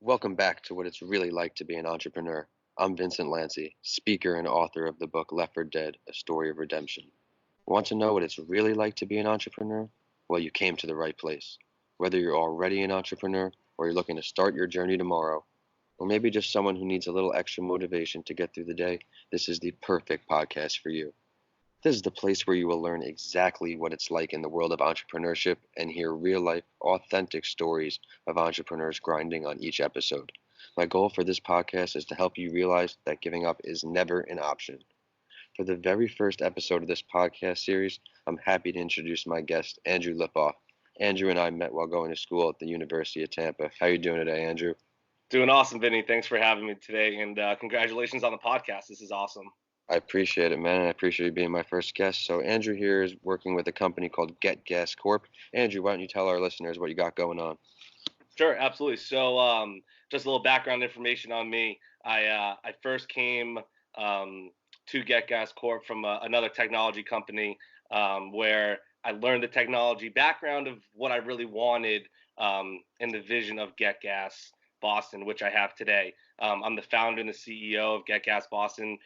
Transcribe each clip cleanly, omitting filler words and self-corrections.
Welcome back to What It's Really Like to Be an Entrepreneur. I'm Vincent Lanci, speaker and author of the book Left for Dead, A Story of Redemption. Want to know what it's really like to be an entrepreneur? Well, you came to the right place. Whether you're already an entrepreneur or you're looking to start your journey tomorrow, or maybe just someone who needs a little extra motivation to get through the day, this is the perfect podcast for you. This is the place where you will learn exactly what it's like in the world of entrepreneurship and hear real life, authentic stories of entrepreneurs grinding on each episode. My goal for this podcast is to help you realize that giving up is never an option. For the very first episode of this podcast series, I'm happy to introduce my guest, Andrew Lipof. Andrew and I met while going to school at the University of Tampa. How are you doing today, Andrew? Doing awesome, Vinny. Thanks for having me today, and congratulations on the podcast. This is awesome. I appreciate it, man. I appreciate you being my first guest. So Andrew here is working with a company called GetGasCorp. Andrew, why don't you tell our listeners what you got going on? Sure, absolutely. So, just a little background information on me. I first came to GetGasCorp from another technology company where I learned the technology background of what I really wanted in the vision of GetGas Boston, which I have today. I'm the founder and the CEO of getgasboston,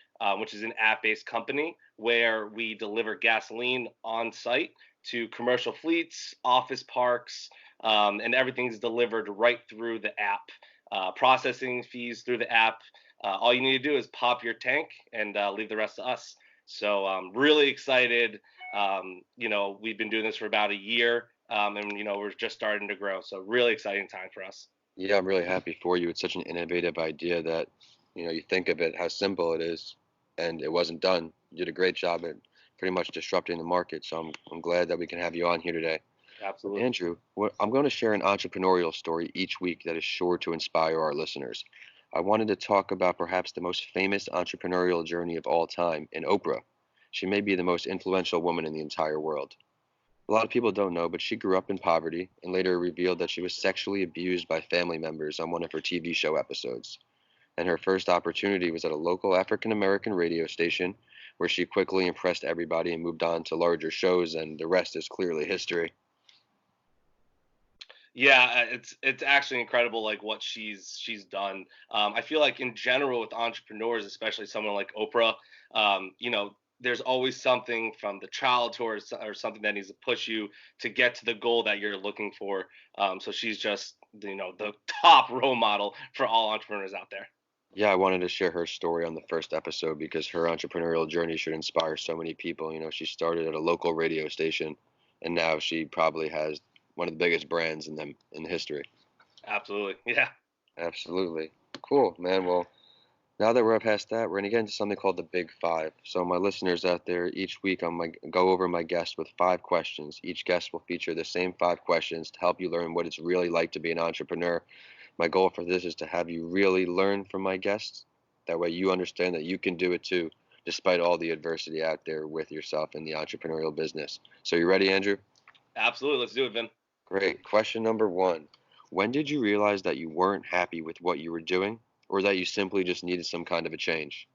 which is an app-based company where we deliver gasoline on site to commercial fleets, office parks, and everything's delivered right through the app. Processing fees through the app. All you need to do is pop your tank and leave the rest to us. So I'm really excited. We've been doing this for about a year, and we're just starting to grow. So really exciting time for us. Yeah, I'm really happy for you. It's such an innovative idea that, you think of it, how simple it is, and it wasn't done. You did a great job at pretty much disrupting the market. So I'm glad that we can have you on here today. Absolutely. Andrew, I'm going to share an entrepreneurial story each week that is sure to inspire our listeners. I wanted to talk about perhaps the most famous entrepreneurial journey of all time in Oprah. She may be the most influential woman in the entire world. A lot of people don't know, but she grew up in poverty and later revealed that she was sexually abused by family members on one of her TV show episodes. And her first opportunity was at a local African American radio station where she quickly impressed everybody and moved on to larger shows, and the rest is clearly history. Yeah, it's actually incredible, like what she's done. I feel like in general with entrepreneurs, especially someone like Oprah, there's always something from the childhood or something that needs to push you to get to the goal that you're looking for. So she's just the top role model for all entrepreneurs out there. Yeah, I wanted to share her story on the first episode because her entrepreneurial journey should inspire so many people. She started at a local radio station, and now she probably has one of the biggest brands in history. Absolutely, yeah. Absolutely. Cool, man. Well, now that we're past that, we're going to get into something called the Big Five. So, my listeners out there, each week I'm going to go over my guest with 5 questions. Each guest will feature the same 5 questions to help you learn what it's really like to be an entrepreneur. My goal for this is to have you really learn from my guests. That way, you understand that you can do it too, despite all the adversity out there with yourself in the entrepreneurial business. So, you ready, Andrew? Absolutely. Let's do it, Vin. Great. Question number 1. When did you realize that you weren't happy with what you were doing, or that you simply just needed some kind of a change?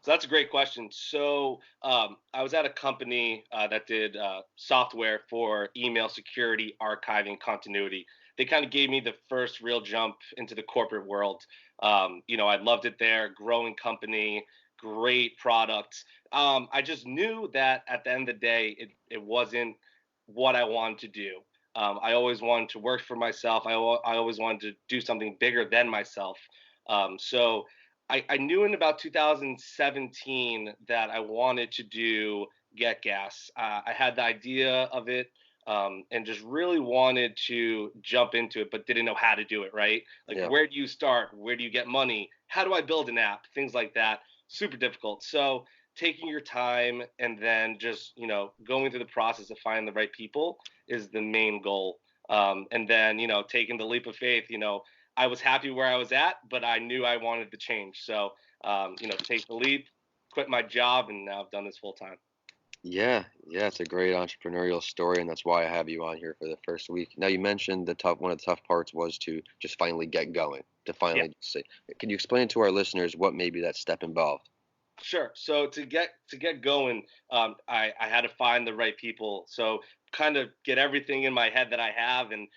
So that's a great question. So I was at a company that did software for email security, archiving, continuity. They kind of gave me the first real jump into the corporate world. I loved it there. Growing company, great products. I just knew that at the end of the day, it wasn't what I wanted to do. I always wanted to work for myself. I always wanted to do something bigger than myself. So I knew in about 2017 that I wanted to do Get Gas. I had the idea of it and just really wanted to jump into it, but didn't know how to do it, right? Like, Yeah. where do you start? Where do you get money? How do I build an app? Things like that. Super difficult. So taking your time and then just, going through the process of finding the right people is the main goal. And then, taking the leap of faith, I was happy where I was at, but I knew I wanted to change. So, take the leap, quit my job, and now I've done this full time. Yeah, it's a great entrepreneurial story, and that's why I have you on here for the first week. Now, you mentioned one of the tough parts was to just finally get going, to Yeah, finally say. Can you explain to our listeners what maybe that step involved? sure. So to get going, I had to find the right people. So kind of get everything in my head that I have and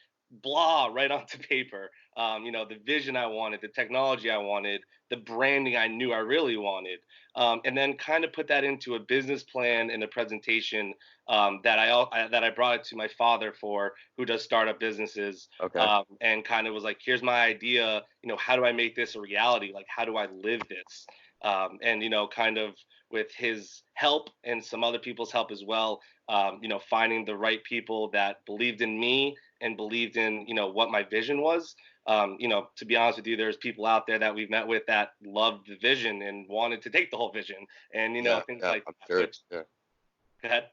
blah right onto paper. The vision I wanted, the technology I wanted, the branding I knew I really wanted, and then kind of put that into a business plan and a presentation that I brought it to my father for, who does startup businesses, Okay. and kind of was like, here's my idea. How do I make this a reality? Like, how do I live this? And kind of with his help and some other people's help as well, finding the right people that believed in me and believed in what my vision was. To be honest with you, there's people out there that we've met with that loved the vision and wanted to take the whole vision, and Yeah, things yeah, like I'm that. sure. Which, Yeah. go ahead.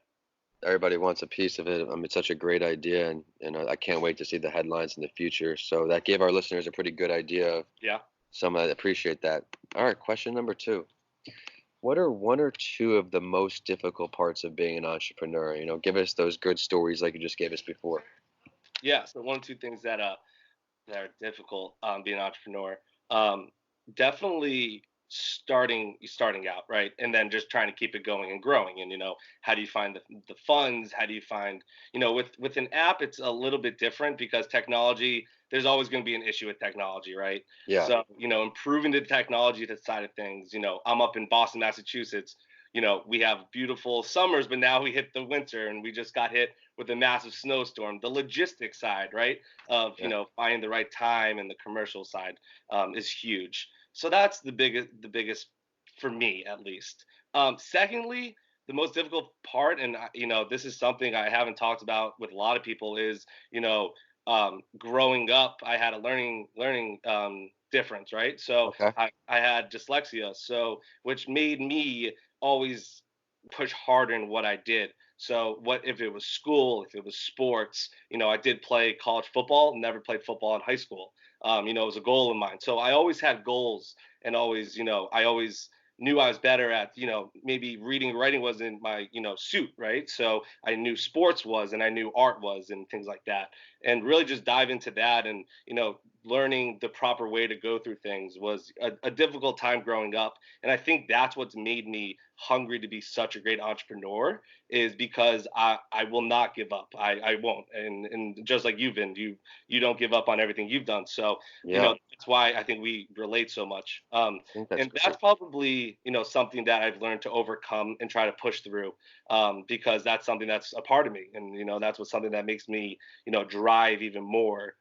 Everybody wants a piece of it. I mean, it's such a great idea, and I can't wait to see the headlines in the future. So that gave our listeners a pretty good idea of Yeah. some. I appreciate that. All right, question number two. What are one or two of the most difficult parts of being an entrepreneur? Give us those good stories like you just gave us before. Yeah. So one or two things that are difficult, being an entrepreneur. Um, Definitely starting out, right, and then just trying to keep it going and growing. And how do you find the funds? How do you find, with an app, it's a little bit different because technology. There's always going to be an issue with technology, right? Yeah, So improving the technology side of things. I'm up in Boston, Massachusetts. We have beautiful summers, but now we hit the winter, and we just got hit with a massive snowstorm. The logistics side, right, of yeah, finding the right time, and the commercial side, is huge. So that's the biggest for me, at least. Secondly, the most difficult part, and this is something I haven't talked about with a lot of people, is growing up, I had a learning difference, right? So okay, I had dyslexia, so which made me always push harder in what I did. So what if it was school, if it was sports? I did play college football, never played football in high school. It was a goal of mine. So I always had goals, and always, I always knew I was better at, maybe reading and writing wasn't my, suit, right? So I knew sports was, and I knew art was, and things like that. And really just dive into that, and, learning the proper way to go through things was a difficult time growing up. And I think that's what's made me hungry to be such a great entrepreneur, is because I will not give up. I won't. And just like you've been, you don't give up on everything you've done. So, yeah, that's why I think we relate so much. I think that's And that's great. probably, something that I've learned to overcome and try to push through, because that's something that's a part of me. And, that's what something that makes me, drive even more,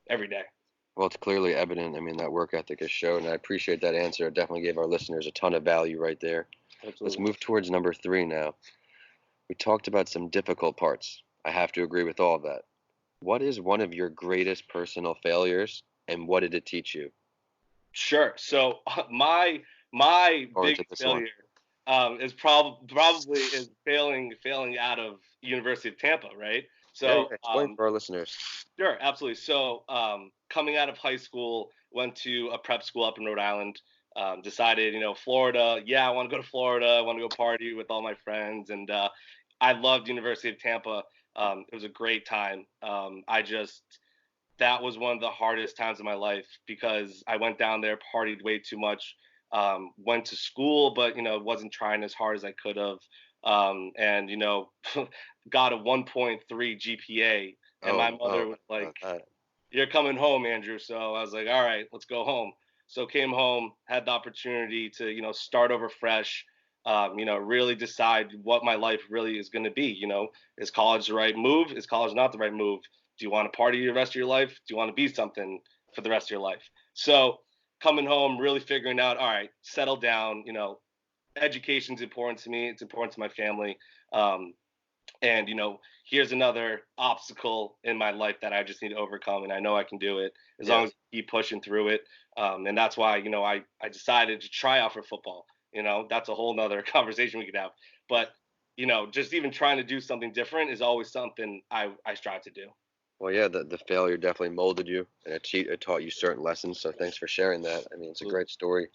every day. Well, it's clearly evident. I mean, that work ethic is shown, and I appreciate that answer. It definitely gave our listeners a ton of value right there. Let's Absolutely. move towards number three now. We talked about some difficult parts. I have to agree with all of that. What is one of your greatest personal failures, and what did it teach you? Sure. So my Forward to biggest this one. failure, is probably is failing out of University of Tampa, right? Yeah, yeah. So, Explain for our listeners. sure, absolutely. So, coming out of high school, went to a prep school up in Rhode Island. Decided, Florida. Yeah, I want to go to Florida. I want to go party with all my friends, and I loved University of Tampa. It was a great time. I just That was one of the hardest times of my life because I went down there, partied way too much, went to school, but wasn't trying as hard as I could have, and got a 1.3 GPA, and Oh my no, mother was like, about that. "You're coming home, Andrew." So I was like, "All right, let's go home." So came home, had the opportunity to start over fresh. Really decide what my life really is going to be. Is college the right move? Is college not the right move? Do you want to party the rest of your life? Do you want to be something for the rest of your life? So coming home, really figuring out, all right, settle down. Education's important to me. It's important to my family. Um, and here's another obstacle in my life that I just need to overcome, and I know I can do it as long Yeah. as I keep pushing through it. And that's why I decided to try out for football. That's a whole nother conversation we could have. But just even trying to do something different is always something I strive to do. Well, yeah, the failure definitely molded you, and it taught you certain lessons. So thanks for sharing that. I mean, it's a Absolutely. great story,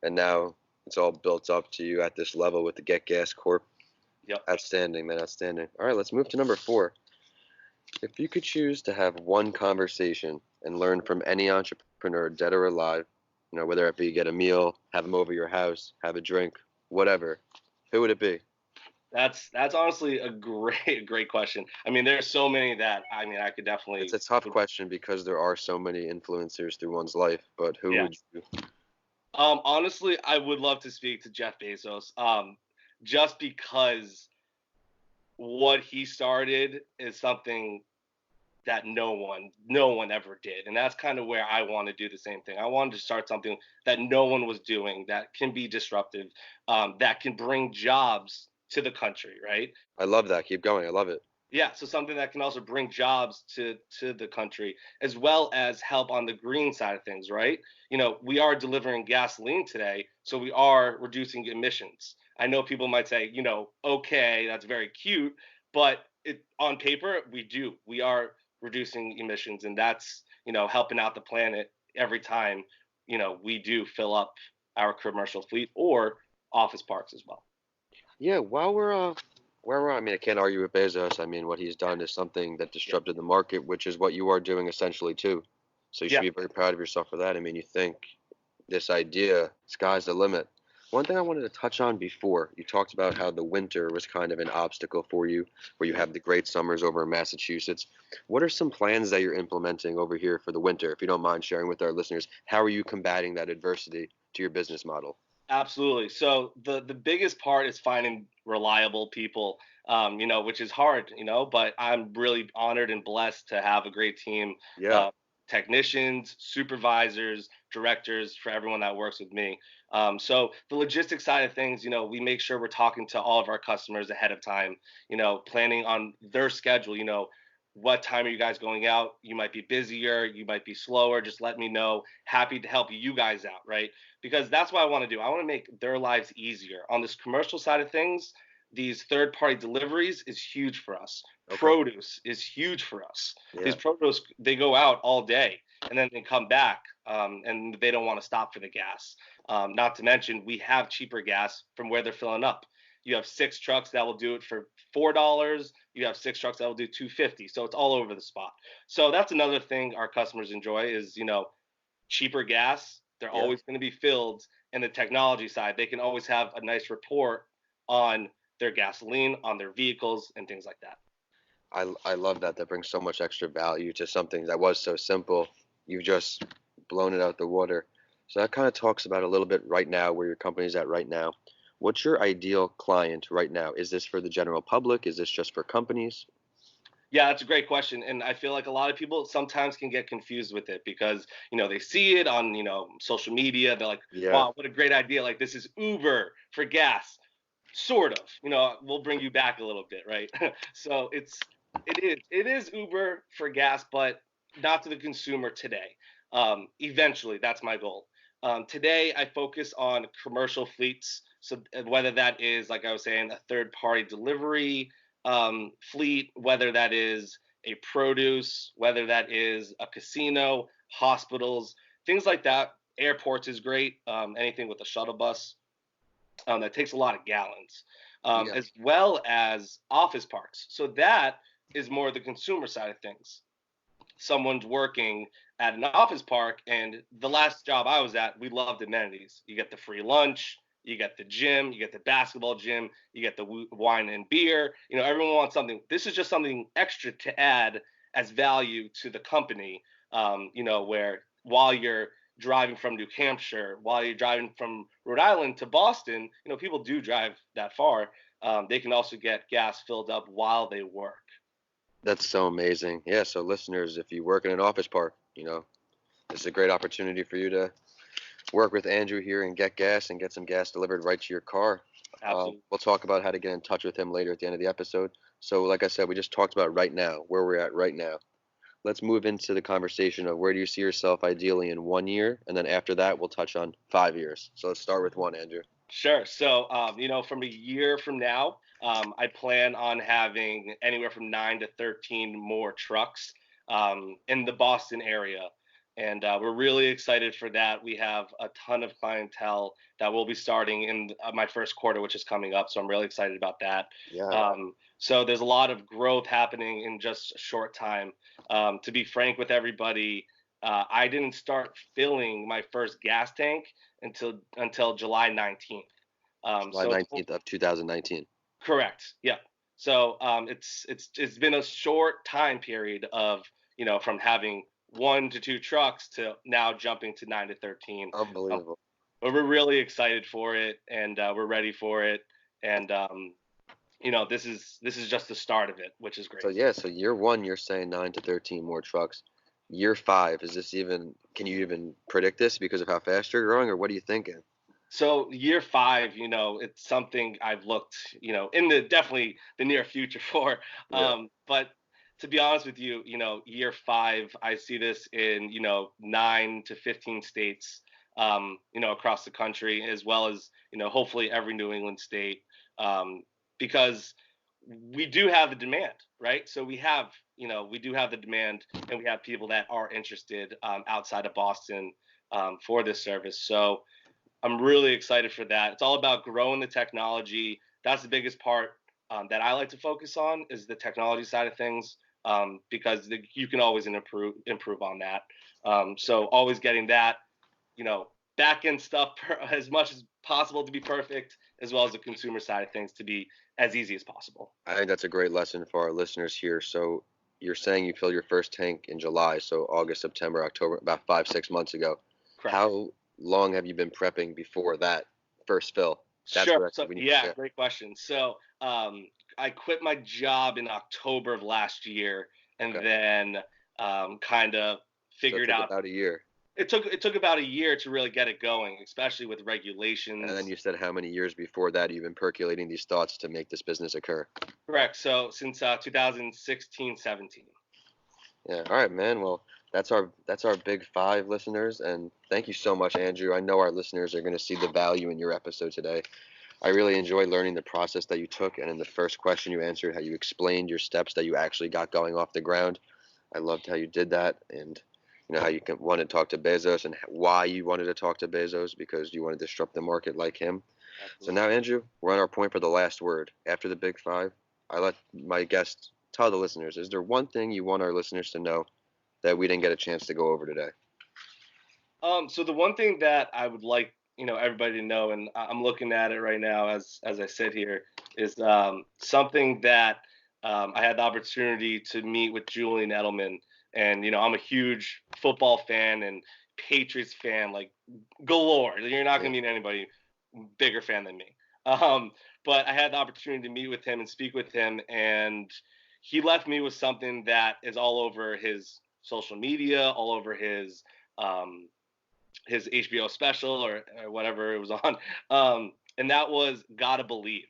and now it's all built up to you at this level with the Get Gas Corp. Yep. Outstanding, man, outstanding. All right, let's move to number four. If you could choose to have one conversation and learn from any entrepreneur, dead or alive, whether it be get a meal, have them over your house, have a drink, whatever, who would it be? That's honestly a great question. I mean, there's so many that I mean I could It's definitely a tough question because there are so many influencers through one's life, but who yeah. would you? Honestly, I would love to speak to Jeff Bezos. Just because what he started is something that no one ever did, and that's kind of where I want to do the same thing. I wanted to start something that no one was doing that can be disruptive, that can bring jobs to the country, right? I love that. Keep going. I love it. Yeah, so something that can also bring jobs to the country as well as help on the green side of things, right? We are delivering gasoline today, so we are reducing emissions. I know people might say, okay, that's very cute, but on paper we do. We are reducing emissions, and that's helping out the planet every time we do fill up our commercial fleet or office parks as well. Yeah, I mean, I can't argue with Bezos. I mean, what he's done is something that Yeah, disrupted the market, which is what you are doing essentially too. So you should yeah, be very proud of yourself for that. I mean, you think this idea, sky's the limit. One thing I wanted to touch on before, you talked about how the winter was kind of an obstacle for you, where you have the great summers over in Massachusetts. What are some plans that you're implementing over here for the winter? If you don't mind sharing with our listeners, how are you combating that adversity to your business model? absolutely. So the biggest part is finding reliable people, which is hard, but I'm really honored and blessed to have a great team, Yeah, uh, technicians, supervisors, directors, for everyone that works with me. So the logistics side of things, we make sure we're talking to all of our customers ahead of time, planning on their schedule, what time are you guys going out? You might be busier, you might be slower. Just let me know. Happy to help you guys out, right? Because that's what I want to do. I want to make their lives easier. On this commercial side of things, these third party deliveries is huge for us. okay. Produce is huge for us. These Yeah. produce, they go out all day and then they come back, and they don't want to stop for the gas. Not to mention, we have cheaper gas from where they're filling up. You have 6 trucks that will do it for $4. You have 6 trucks that will do 250. So it's all over the spot. So that's another thing our customers enjoy is cheaper gas. They're Yeah. always going to be filled. And the technology side, they can always have a nice report on their gasoline, on their vehicles, and things like that. I love that. That brings so much extra value to something that was so simple. You've just blown it out the water. So that kind of talks about a little bit right now where your company's at right now. What's your ideal client right now? Is this for the general public? Is this just for companies? Yeah, that's a great question. And I feel like a lot of people sometimes can get confused with it because, they see it on, social media. They're like, Yeah. wow, what a great idea. Like, this is Uber for gas. Sort of, we'll bring you back a little bit, right? So it is Uber for gas, but not to the consumer today. Eventually, that's my goal. Today, I focus on commercial fleets. So whether that is, like I was saying, a third party delivery fleet, whether that is a produce, whether that is a casino, hospitals, things like that. Airports is great. Anything with a shuttle bus that takes a lot of gallons, Yeah. as well as office parks. So that is more the consumer side of things. Someone's working at an office park, and the last job I was at, we loved amenities. You get the free lunch, you get the gym, you get the basketball gym, you get the wine and beer. Everyone wants something. This is just something extra to add as value to the company. Where while you're driving from New Hampshire, while you're driving from Rhode Island to Boston, people do drive that far. They can also get gas filled up while they work. That's so amazing. Yeah. So listeners, if you work in an office park, this is a great opportunity for you to work with Andrew here and get gas and get some gas delivered right to your car. Absolutely. We'll talk about how to get in touch with him later at the end of the episode. So, like I said, we just talked about right now, where we're at right now. Let's move into the conversation of where do you see yourself ideally in 1 year, and then after that, we'll touch on 5 years. So let's start with one, Andrew. Sure. So, from a year from now, I plan on having anywhere from 9 to 13 more trucks in the Boston area. And we're really excited for that. We have a ton of clientele that will be starting in my first quarter, which is coming up. So I'm really excited about that. Yeah. So there's a lot of growth happening in just a short time. To be frank with everybody, I didn't start filling my first gas tank until July 19th. July So 19th of 2019. Correct. Yeah. So it's been a short time period of, from having 1 to 2 trucks to now jumping to 9 to 13. Um, Unbelievable. but we're really excited for it, and we're ready for it. And this is just the start of it, which is So great. yeah, so year one, you're saying 9 to 13 more trucks. Year five, is this even? Can you even predict this because of how fast you're growing, or what are you thinking? So year five, it's something I've looked, in the definitely the near future for. Yeah. But to be honest with you, year five, I see this in, 9 to 15 states, across the country, as well as, hopefully every New England state, because we do have the demand, right? So we do have the demand, and we have people that are interested, outside of Boston, for this service. So I'm really excited for that. It's all about growing the technology. That's the biggest part, that I like to focus on, is the technology side of things, because you can always improve on that. So always getting that, back end stuff as much as possible to be perfect, as well as the consumer side of things to be as easy as possible. I think that's a great lesson for our listeners here. So you're saying you filled your first tank in July, so August, September, October, about 5, 6 months ago. Correct. How long have you been prepping before that first fill? That's Sure. what So we need. yeah, Yeah. great question. So I quit my job in October of last year, and Okay. then kind of So it figured took out. about a year. It took about a year to really get it going, especially with And then regulations. you said how many years before that you've been percolating these thoughts to make this business occur. Correct. So since 2016, 17. Yeah. All right, man. Well, that's our big five listeners, and thank you so much, Andrew. I know our listeners are going to see the value in your episode today. I really enjoyed learning the process that you took, and in the first question you answered, how you explained your steps that you actually got going off the ground. I loved how you did that, and how you wanted to talk to Bezos and why you wanted to talk to Bezos because you wanted to disrupt the market like him. So Absolutely. now, Andrew, we're on our point for the last word. After the big five, I let my guest tell the listeners, is there one thing you want our listeners to know that we didn't get a chance to go over today? So the one thing that I would like, everybody to know, and I'm looking at it right now as I sit here, is something that I had the opportunity to meet with Julian Edelman, and I'm a huge football fan and Patriots fan, like galore. You're not Yeah. gonna meet anybody bigger fan than me. Um, but I had the opportunity to meet with him and speak with him, and he left me with something that is all over his social media, all over um, his HBO special, or whatever it was on, and that was "Gotta Believe."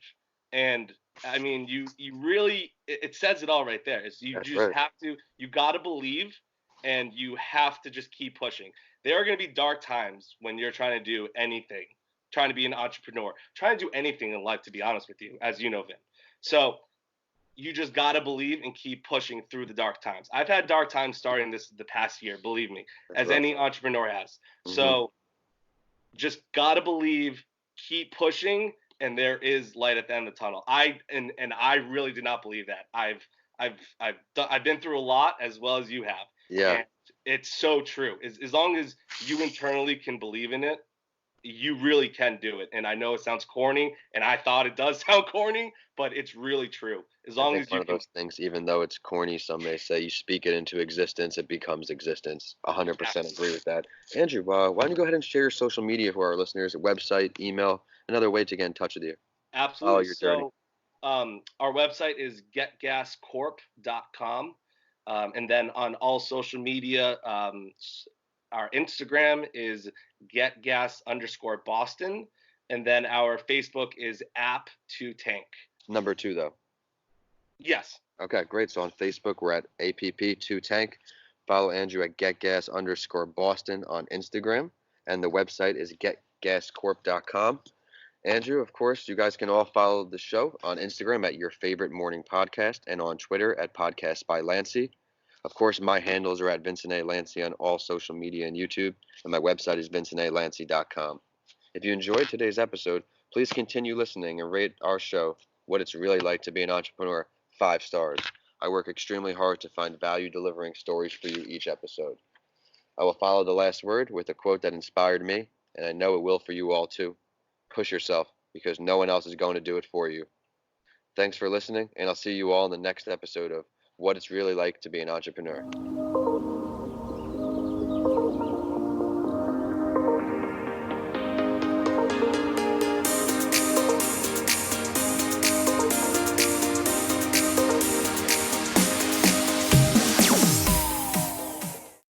And I mean, you really, it says it all right there. Is you That's just right. have to, you gotta believe, and you have to just keep pushing. There are going to be dark times when you're trying to do anything, trying to be an entrepreneur, trying to do anything in life. To be honest with you, as you know, Vin. So you just gotta believe and keep pushing through the dark times. I've had dark times starting the past year, believe me, That's as right. any entrepreneur has. Hmm. So just gotta believe, keep pushing, and there is light at the end of the tunnel. And I really did not believe that. I've been through a lot, as well as you have, Yeah. and it's so true. As long as you internally can believe in it, you really can do it. And I know it sounds corny, and I thought it does sound corny, but it's really true. As I long think as one you of can. those things, even though it's corny, some may say you speak it into existence, it becomes existence. 100% agree with that. Andrew, why don't you go ahead and share your social media for our listeners, website, email, another way to get in touch with you. Follow Absolutely. your journey. So our website is getgascorp.com. And then on all social media, our Instagram is getgas_Boston. And then our Facebook is app2tank. Number two, though. Yes. Okay, great. So on Facebook, we're at APP2Tank. Follow Andrew at getgas_Boston on Instagram. And the website is getgascorp.com. Andrew, of course, you guys can all follow the show on Instagram at Your Favorite Morning Podcast and on Twitter at Podcast by Lanci. Of course, my handles are at Vincent A. Lanci on all social media and YouTube, and my website is vincentalanci.com. If you enjoyed today's episode, please continue listening and rate our show, What It's Really Like to Be an Entrepreneur, 5 stars. I work extremely hard to find value delivering stories for you each episode. I will follow the last word with a quote that inspired me, and I know it will for you all too. Push yourself because no one else is going to do it for you. Thanks for listening, and I'll see you all in the next episode of What It's Really Like to Be an Entrepreneur.